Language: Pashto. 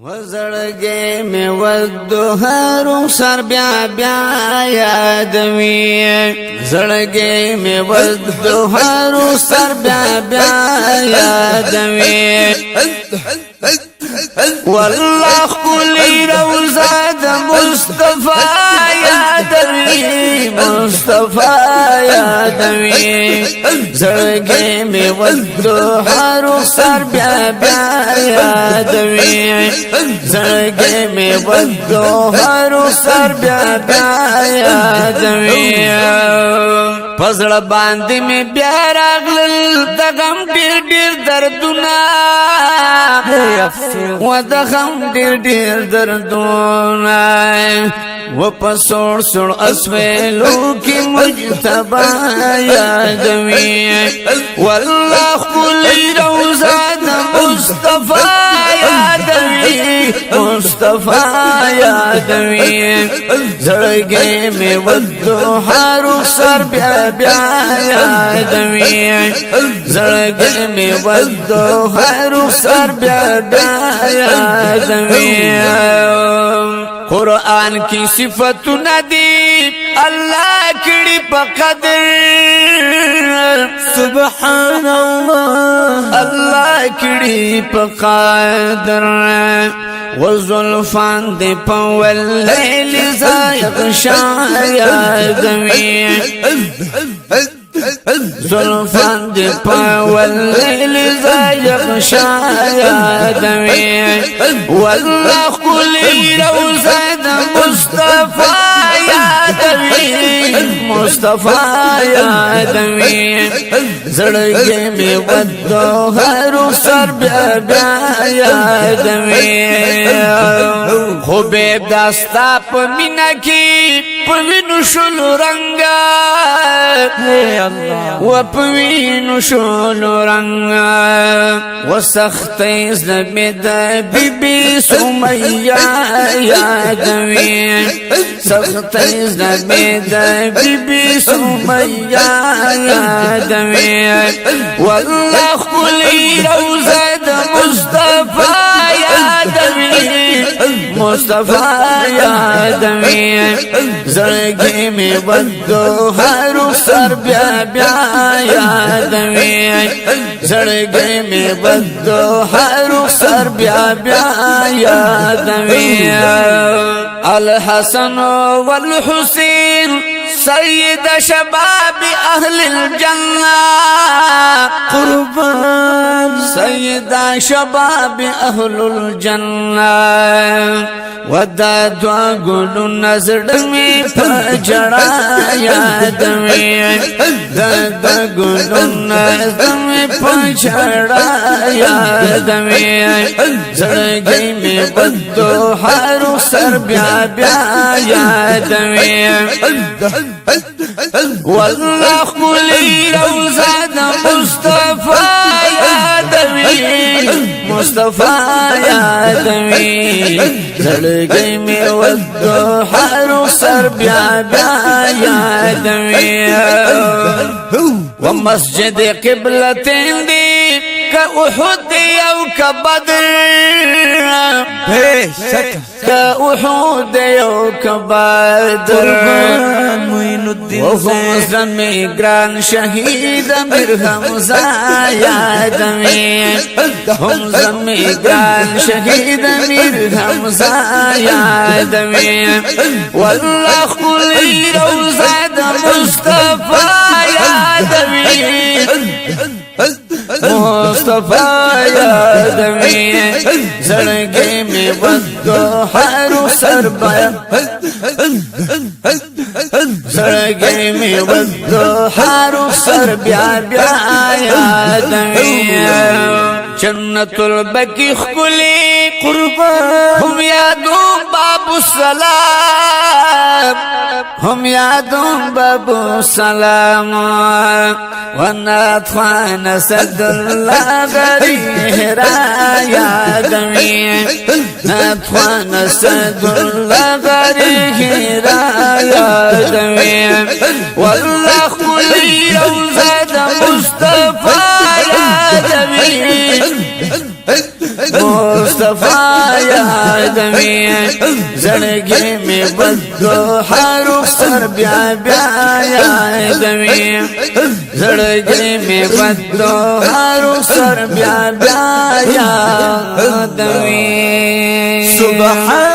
وزړګې مې ودهرو سر بیا بیا یادوي زړګې مې ودهرو سر بیا بیا یادوي والله خپلې روزه د مصطفی یادوي مصطفی یادوي زړګې مې ودهرو سر بیا بیا یادوي زړګې مې ودهرو سر بیا بیا یادوي پزړه باندې مې بیا راغلل د غم ډېر ډېر دردونه و د غم ډېر ډېر دردونه و په سوړ سوړ اسویلو کې مجتبی یادوي والله خپلې روزه د مصطفی یادوي مصطفی یادوي زړګې مې ودهرو سر بیا بیا یادوي زړګې مې ودهرو سر بیا بیا یادوي قرآن کی صفتونه دي الله کړي په قدر سبحان الله الله کړي په قدر وزلفان دي په والليل زايغشا يادوي زلفان دي په والليل زايغشا يادوي والله كل روزه مصطفى یادوي مصطفی یادوي زړګې مې ودهرو سر بیا بیا یادوي خو به داستا په مینا کې په وینو شلو رنگا و په وینو شلو رنگا و سختې زمې د بیبي سمیه یادوي سختې زمې د بیبي سمیه یادوي والله خپلې روزه د مصطفی یادوي مصطفی یادوي زړګې مې ودهرو سر بیا بیا یادوي زړګې مې ودهرو سر بیا بیا یادوي الحسن والحسين سيد شباب أهل الجنة قربان سيد شباب أهل الجنة وداد وقل النزر دمي فجرا يادمي داد وقل النزر دمي فجرا يادمي زرقي مي بدهرو سر بیا بیا یادوي والله خپلې روزه د مصطفی یادوي مصطفی یادوي زړګې مې ودهرو سر بیا بیا یادوي ومسجد قبلتين دي كأحد أو كبدر كأحد أو كبدر وهم زمي قران شهيد مرهم زايدمي هم زمي قران شهيد مرهم زايدمي والله كل روزة مصطفى يادمي مصطفی یادوي زړګې مې ودهرو سر بیا زړګې مې ودهرو سر بیا بیا یادوي جنت البقیع خلی قربان هم یادو باب السلام هم یادو باب السلام ونطفان سد الله غريرا يادوي نطفان سد الله غريرا يادوي والله كل روزة مصطفى يادوي مصطفی یادوی زړګي می بدو هر سر بیا بیا یادوی زړګي می بدو هر سر بیا بیا یادوی سبحان